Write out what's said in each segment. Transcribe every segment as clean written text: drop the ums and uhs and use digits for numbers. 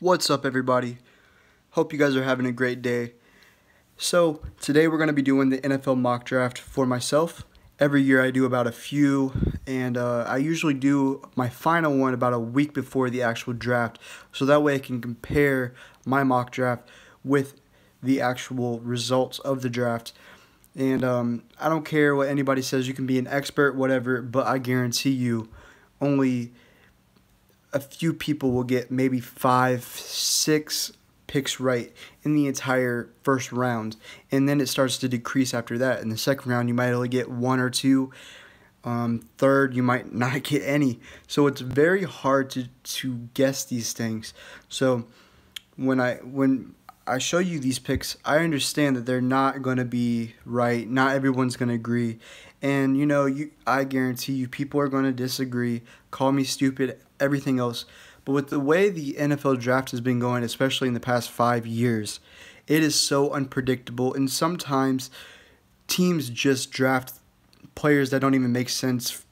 What's up, everybody? Hope you guys are having a great day. So today we're going to be doing the NFL mock draft for myself. Every year I do about a few, and I usually do my final one about a week before the actual draft, so that way I can compare my mock draft with the actual results of the draft. And I don't care what anybody says, you can be an expert, whatever, but I guarantee you only a few people will get maybe 5, 6 picks right in the entire first round, and then it starts to decrease after that. In the second round, you might only get 1 or 2. Third, you might not get any. So it's very hard to guess these things. So when I show you these picks, I understand that they're not going to be right. Not everyone's going to agree. And, I guarantee you people are going to disagree, call me stupid, everything else. But with the way the NFL draft has been going, especially in the past 5 years, it is so unpredictable. And sometimes teams just draft players that don't even make sense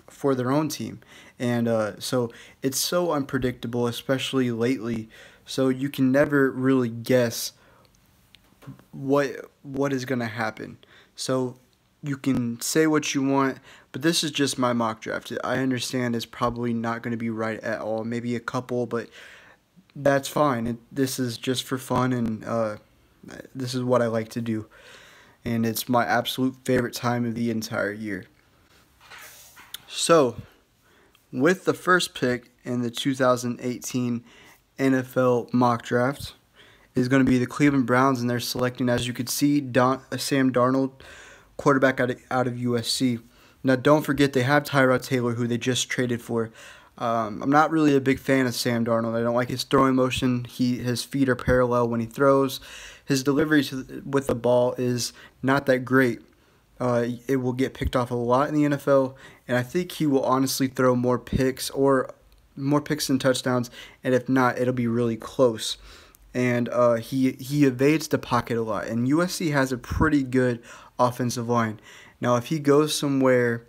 for their own team. And so it's so unpredictable, especially lately. So you can never really guess what is going to happen. So you can say what you want, but this is just my mock draft. I understand it's probably not going to be right at all. Maybe a couple, but that's fine. This is just for fun, and this is what I like to do. And it's my absolute favorite time of the entire year. So, with the first pick in the 2018 NFL mock draft is going to be the Cleveland Browns, and they're selecting, as you could see, Sam Darnold, quarterback out of USC. Now, don't forget they have Tyrod Taylor, who they just traded for. I'm not really a big fan of Sam Darnold. I don't like his throwing motion. His feet are parallel when he throws. His delivery with the ball is not that great. It will get picked off a lot in the NFL, and I think he will honestly throw more picks than touchdowns, and if not, it'll be really close. And he evades the pocket a lot, and USC has a pretty good offensive line. Now, if he goes somewhere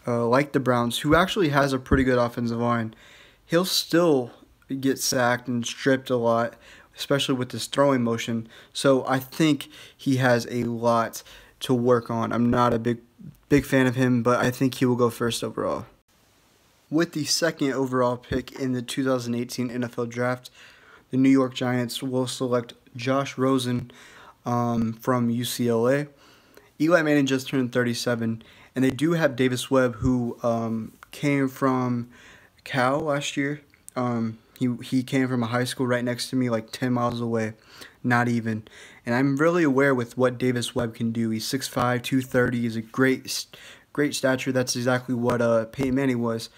like the Browns, who actually has a pretty good offensive line, he'll still get sacked and stripped a lot, especially with his throwing motion. So I think he has a lot to work on. I'm not a big fan of him, but I think he will go first overall. With the second overall pick in the 2018 NFL Draft, the New York Giants will select Josh Rosen from UCLA. Eli Manning just turned 37, and they do have Davis Webb, who came from Cal last year. He came from a high school right next to me, like 10 miles away, not even. And I'm really aware with what Davis Webb can do. He's 6'5", 230. He's a great stature. That's exactly what Peyton Manning was.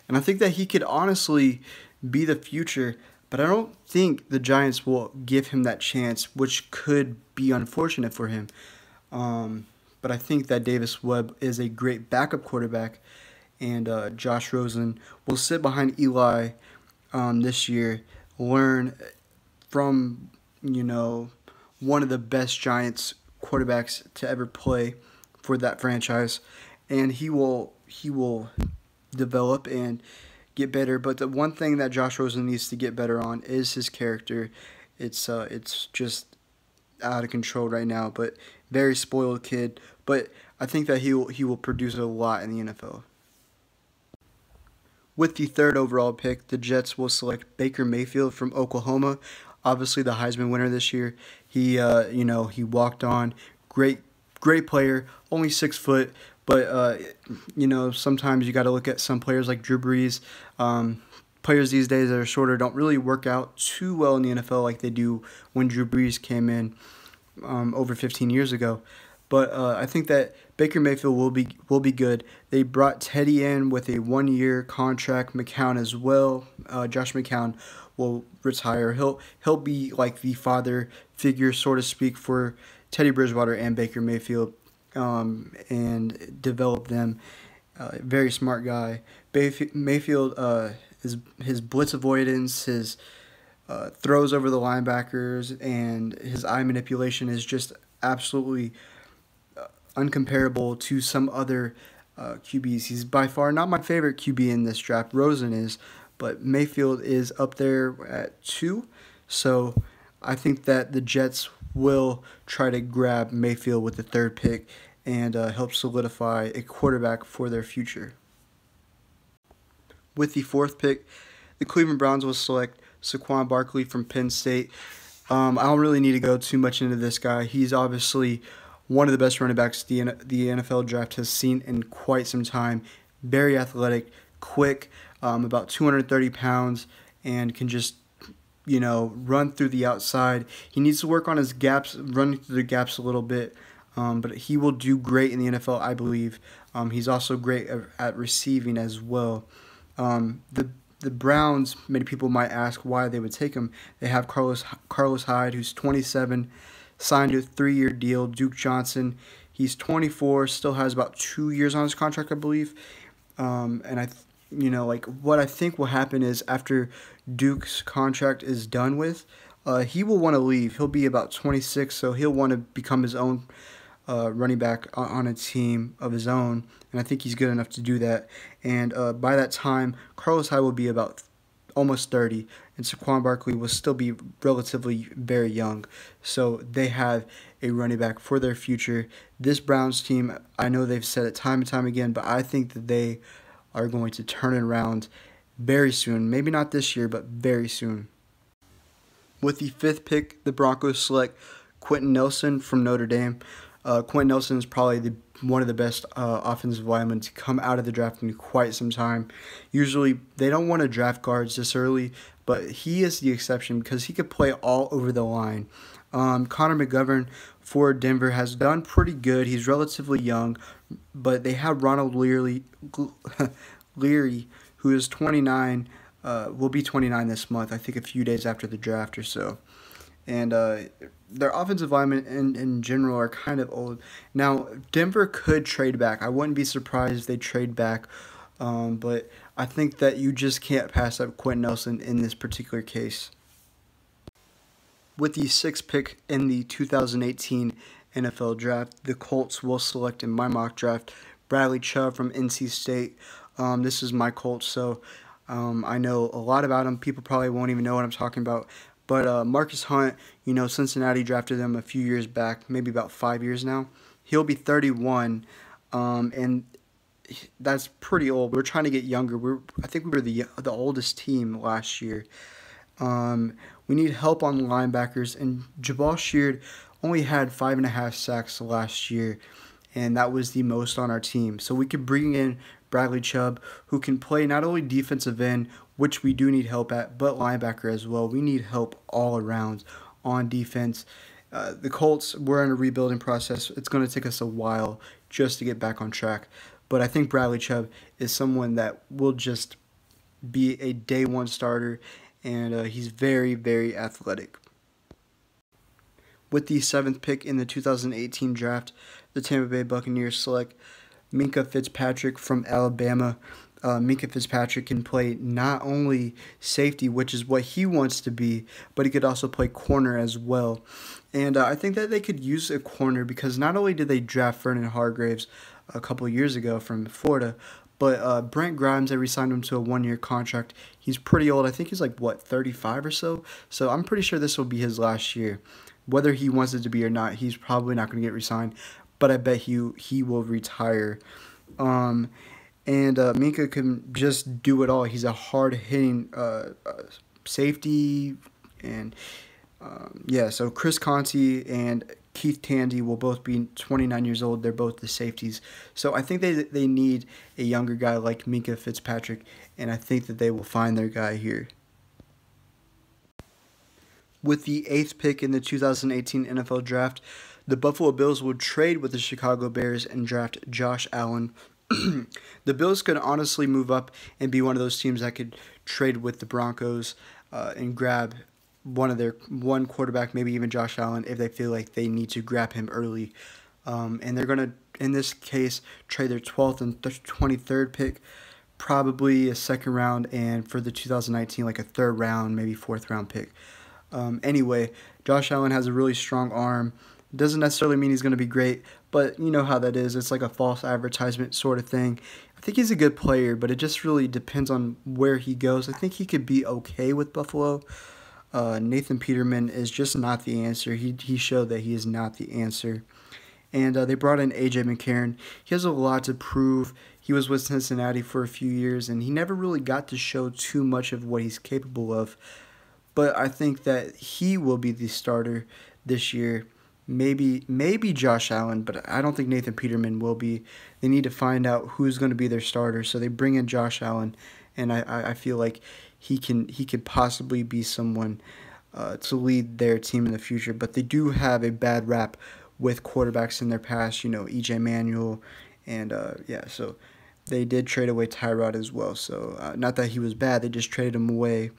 And I think that he could honestly be the future, but I don't think the Giants will give him that chance, which could be unfortunate for him. But I think that Davis Webb is a great backup quarterback, and Josh Rosen will sit behind Eli this year, learn from, one of the best Giants quarterbacks to ever play for that franchise, and he will develop and get better. But the one thing that Josh Rosen needs to get better on is his character. It's just out of control right now, but very spoiled kid. But I think that he will produce a lot in the NFL. With the third overall pick, the Jets will select Baker Mayfield from Oklahoma. Obviously, the Heisman winner this year. He walked on. Great player. Only 6 foot, but sometimes you got to look at some players like Drew Brees. Players these days that are shorter don't really work out too well in the NFL like they do when Drew Brees came in over 15 years ago. But I think that Baker Mayfield will be good. They brought Teddy in with a 1-year contract. McCown as well. Josh McCown will retire. He'll be like the father figure, so to speak, for Teddy Bridgewater and Baker Mayfield, and develop them. Very smart guy. Mayfield, his blitz avoidance, his throws over the linebackers, and his eye manipulation is just absolutely uncomparable to some other QBs. He's by far not my favorite QB in this draft. Rosen is, but Mayfield is up there at 2. So I think that the Jets will try to grab Mayfield with the 3rd pick and help solidify a quarterback for their future. With the 4th pick, the Cleveland Browns will select Saquon Barkley from Penn State. I don't really need to go too much into this guy. He's obviously one of the best running backs the NFL draft has seen in quite some time. Very athletic, quick, about 230 pounds, and can just, run through the outside. He needs to work on his gaps, running through the gaps a little bit, but he will do great in the NFL, I believe. He's also great at receiving as well. The Browns, many people might ask why they would take him. They have Carlos Hyde, who's 27, signed a 3-year deal. Duke Johnson, he's 24, still has about 2 years on his contract, I believe. And what I think will happen is after Duke's contract is done with, he will want to leave. He'll be about 26, so he'll want to become his own running back on a team of his own, and I think he's good enough to do that. And by that time, Carlos Hyde will be about almost 30, and Saquon Barkley will still be relatively very young. So they have a running back for their future. This Browns team, I know they've said it time and time again, but I think that they are going to turn it around very soon. Maybe not this year, but very soon. With the 5th pick, the Broncos select Quentin Nelson from Notre Dame. Quentin Nelson is probably one of the best offensive linemen to come out of the draft in quite some time. Usually, they don't want to draft guards this early, but he is the exception because he could play all over the line. Connor McGovern for Denver has done pretty good. He's relatively young, but they have Ronald Leary, who is 29, will be 29 this month, I think a few days after the draft or so. And their offensive linemen in general are kind of old. Now, Denver could trade back. I wouldn't be surprised if they trade back. But I think that you just can't pass up Quentin Nelson in this particular case. With the 6th pick in the 2018 NFL Draft, the Colts will select in my mock draft Bradley Chubb from NC State. This is my Colts, so I know a lot about him. People probably won't even know what I'm talking about. But Marcus Hunt, Cincinnati drafted him a few years back, maybe about 5 years now. He'll be 31, and that's pretty old. We're trying to get younger. I think we were the oldest team last year. We need help on linebackers, and Jabal Sheard only had 5.5 sacks last year, and that was the most on our team. So we could bring in Bradley Chubb, who can play not only defensive end, which we do need help at, but linebacker as well. We need help all around on defense. The Colts, we're in a rebuilding process. It's going to take us a while just to get back on track. But I think Bradley Chubb is someone that will just be a day one starter, and he's very, very athletic. With the 7th pick in the 2018 draft, the Tampa Bay Buccaneers select Minkah Fitzpatrick from Alabama. Minkah Fitzpatrick can play not only safety, which is what he wants to be, but he could also play corner as well. And I think that they could use a corner because not only did they draft Vernon Hargreaves a couple of years ago from Florida, but Brent Grimes, they re-signed him to a 1-year contract. He's pretty old. I think he's 35 or so? So I'm pretty sure this will be his last year. Whether he wants it to be or not, he's probably not going to get re-signed, but I bet he will retire. And Minkah can just do it all. He's a hard-hitting safety. And, so Chris Conte and Keith Tandy will both be 29 years old. They're both the safeties. So I think they need a younger guy like Minkah Fitzpatrick, and I think that they will find their guy here. With the 8th pick in the 2018 NFL Draft, the Buffalo Bills would trade with the Chicago Bears and draft Josh Allen. The Bills could honestly move up and be one of those teams that could trade with the Broncos and grab one quarterback, maybe even Josh Allen, if they feel like they need to grab him early. And they're going to, in this case, trade their 12th and 23rd pick, probably a 2nd round, and for the 2019, a 3rd round, maybe 4th round pick. Anyway, Josh Allen has a really strong arm. Doesn't necessarily mean he's going to be great, but you know how that is. It's like a false advertisement sort of thing. I think he's a good player, but it just really depends on where he goes. I think he could be okay with Buffalo. Nathan Peterman is just not the answer. He showed that he is not the answer. And they brought in A.J. McCarron. He has a lot to prove. He was with Cincinnati for a few years, and he never really got to show too much of what he's capable of. But I think that he will be the starter this year. Maybe Josh Allen, but I don't think Nathan Peterman will be. They need to find out who's going to be their starter, so they bring in Josh Allen, and I feel like he could possibly be someone to lead their team in the future. But they do have a bad rap with quarterbacks in their past, E.J. Manuel, and yeah, so they did trade away Tyrod as well. So not that he was bad, they just traded him away,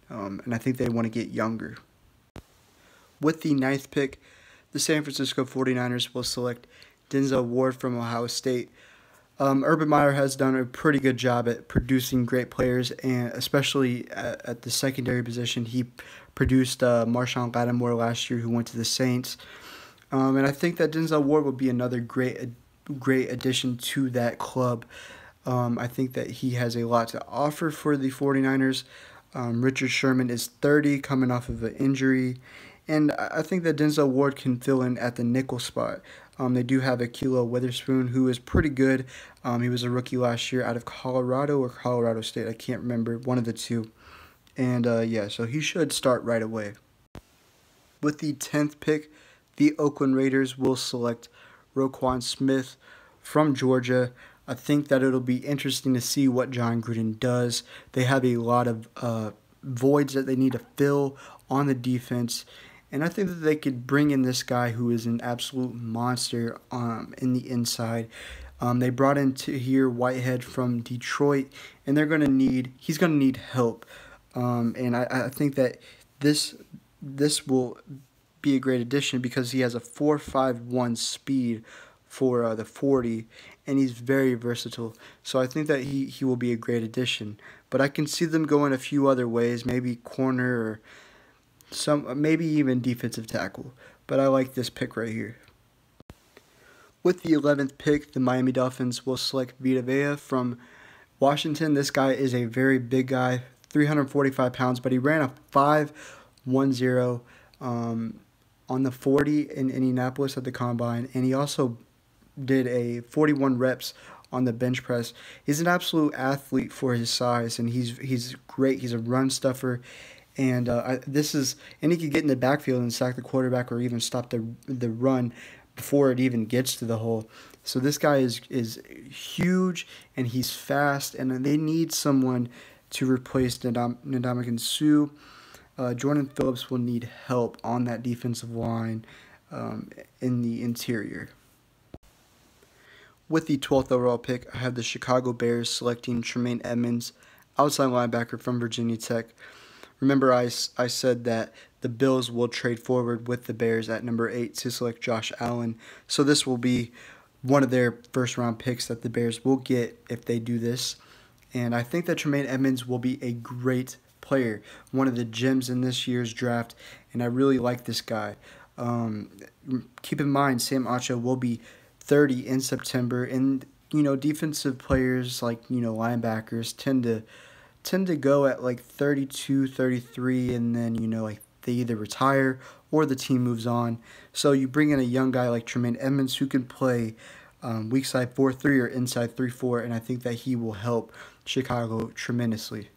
and I think they want to get younger. With the ninth pick, the San Francisco 49ers will select Denzel Ward from Ohio State. Urban Meyer has done a pretty good job at producing great players, and especially at the secondary position. He produced Marshawn Lattimore last year, who went to the Saints. And I think that Denzel Ward will be another great addition to that club. I think that he has a lot to offer for the 49ers. Richard Sherman is 30, coming off of an injury. And I think that Denzel Ward can fill in at the nickel spot. They do have Ahkello Witherspoon, who is pretty good. He was a rookie last year out of Colorado or Colorado State. I can't remember, one of the two. And yeah, so he should start right away. With the 10th pick, the Oakland Raiders will select Roquan Smith from Georgia. I think that it'll be interesting to see what John Gruden does. They have a lot of voids that they need to fill on the defense. And I think that they could bring in this guy who is an absolute monster in the inside. They brought in Tahir Whitehead from Detroit, and he's going to need help. And I think that this will be a great addition because he has a 4.51 speed for the 40, and he's very versatile. So I think that he will be a great addition. But I can see them going a few other ways, maybe corner or maybe even defensive tackle. But I like this pick right here. With the 11th pick, the Miami Dolphins will select Vita Vea from Washington. This guy is a very big guy, 345 pounds, but he ran a 5.10 on the 40 in Indianapolis at the Combine, and he also did a 41 reps on the bench press. He's an absolute athlete for his size, and he's great. He's a run stuffer. And he could get in the backfield and sack the quarterback or even stop the run before it even gets to the hole. So this guy is huge, and he's fast, and they need someone to replace Ndamukong Suh. Jordan Phillips will need help on that defensive line in the interior. With the 12th overall pick, I have the Chicago Bears selecting Tremaine Edmunds, outside linebacker from Virginia Tech. Remember, I said that the Bills will trade forward with the Bears at number 8 to select Josh Allen. So this will be one of their first-round picks that the Bears will get if they do this. And I think that Tremaine Edmunds will be a great player, one of the gems in this year's draft, and I really like this guy. Keep in mind, Sam Acho will be 30 in September, and defensive players like linebackers tend to go at like 32, 33, and then like they either retire or the team moves on. So you bring in a young guy like Tremaine Edmunds who can play weak side 4-3 or inside 3-4, and I think that he will help Chicago tremendously.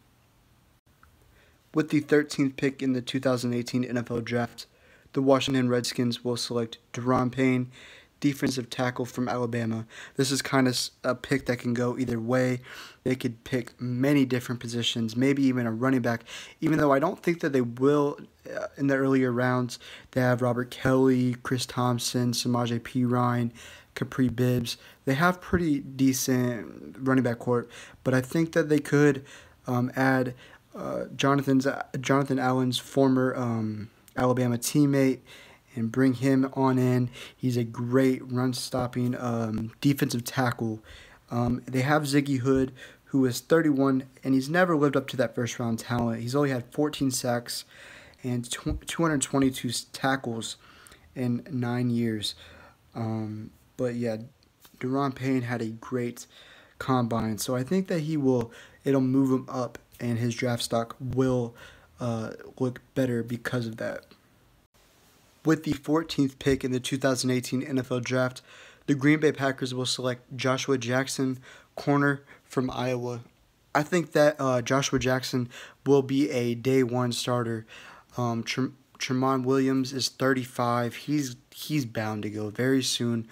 With the 13th pick in the 2018 NFL Draft, the Washington Redskins will select Daron Payne, defensive tackle from Alabama. This is kind of a pick that can go either way. They could pick many different positions, maybe even a running back, even though I don't think that they will in the earlier rounds. They have Robert Kelly, Chris Thompson, Samaje Perine, Capri Bibbs. They have pretty decent running back court, but I think that they could add Jonathan Allen's former Alabama teammate and bring him on in. He's a great run-stopping defensive tackle. They have Ziggy Hood, who is 31, and he's never lived up to that first-round talent. He's only had 14 sacks and 222 tackles in 9 years. But yeah, Deron Payne had a great combine, so I think that it'll move him up, and his draft stock will look better because of that. With the 14th pick in the 2018 NFL Draft, the Green Bay Packers will select Joshua Jackson, corner from Iowa. I think that Joshua Jackson will be a day one starter. Tremont Williams is 35. He's bound to go very soon.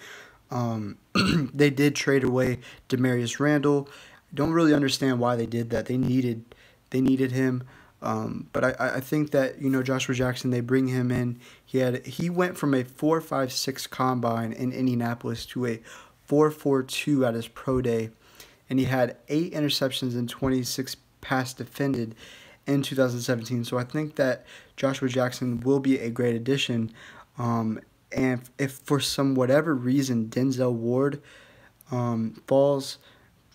They did trade away Demarius Randall. Don't really understand why they did that. They needed him. But I think that, Joshua Jackson, they bring him in. He went from a 4.56 combine in Indianapolis to a 4.42 at his pro day, and he had 8 interceptions and 26 pass defended in 2017. So I think that Joshua Jackson will be a great addition. And if for whatever reason Denzel Ward falls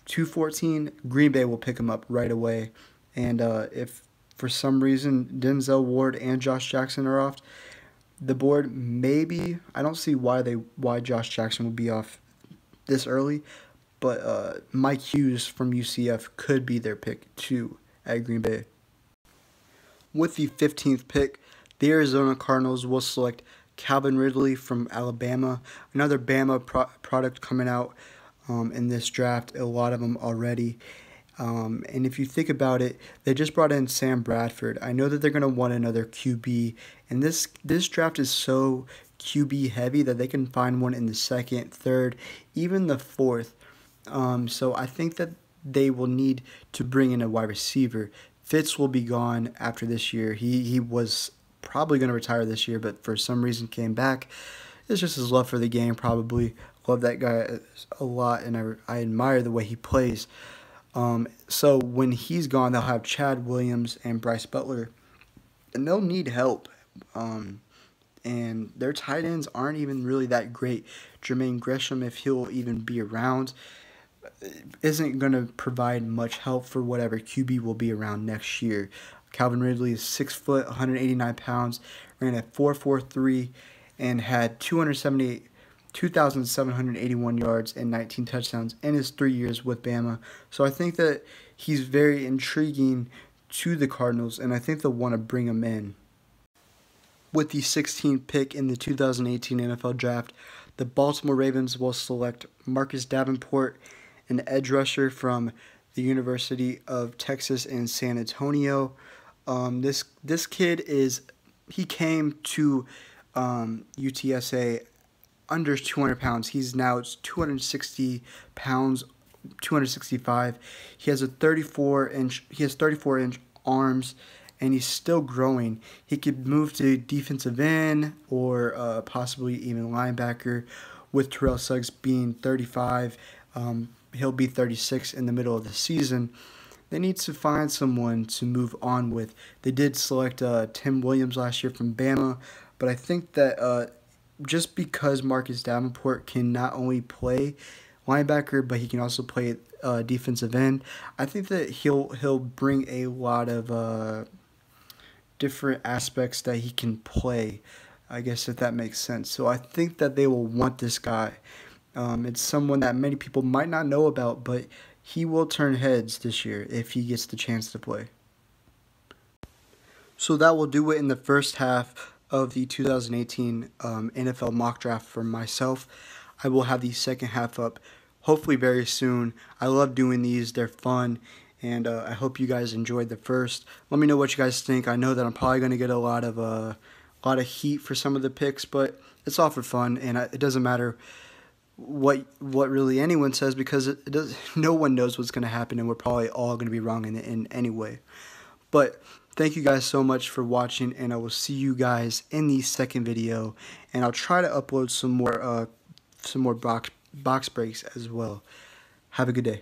to 14, Green Bay will pick him up right away. And if for some reason Denzel Ward and Josh Jackson are off the board, maybe I don't see why Josh Jackson would be off this early, but Mike Hughes from UCF could be their pick too at Green Bay. With the 15th pick, the Arizona Cardinals will select Calvin Ridley from Alabama, another Bama product coming out in this draft, a lot of them already. And if you think about it, they just brought in Sam Bradford. I know that they're going to want another QB, and this draft is so QB heavy that they can find one in the second, third, even the fourth. So I think that they will need to bring in a wide receiver. Fitz will be gone after this year. He was probably going to retire this year, but for some reason came back. It's just his love for the game, probably. Love that guy a lot, and I admire the way he plays. So when he's gone, they'll have Chad Williams and Bryce Butler, and they'll need help. And their tight ends aren't even really that great. Jermaine Gresham, if he'll even be around, isn't going to provide much help for whatever QB will be around next year. Calvin Ridley is 6 foot, 189 pounds, ran a 4.43, and had 2,781 yards and 19 touchdowns in his 3 years with Bama. So I think that he's very intriguing to the Cardinals, and I think they'll want to bring him in. With the 16th pick in the 2018 NFL Draft, the Baltimore Ravens will select Marcus Davenport, an edge rusher from the University of Texas in San Antonio. This kid came to UTSA under 200 pounds. He's now 260 pounds, 265. He has 34 inch arms, and he's still growing. He could move to defensive end or possibly even linebacker. With Terrell Suggs being 35, he'll be 36 in the middle of the season. They need to find someone to move on with. They did select Tim Williams last year from Bama, but I think that just because Marcus Davenport can not only play linebacker, but he can also play defensive end, I think that he'll bring a lot of different aspects that he can play, I guess, if that makes sense. So I think that they will want this guy. It's someone that many people might not know about, but he will turn heads this year if he gets the chance to play. So that will do it in the first half of the 2018 NFL mock draft for myself. I will have the second half up hopefully very soon. I love doing these. They're fun. And I hope you guys enjoyed the first. Let me know what you guys think. I know that I'm probably going to get a lot of heat for some of the picks, but it's all for fun, and it doesn't matter what really anyone says, because no one knows what's going to happen, and we're probably all going to be wrong in any way. But thank you guys so much for watching, and I will see you guys in the second video, and I'll try to upload some more box breaks as well. Have a good day.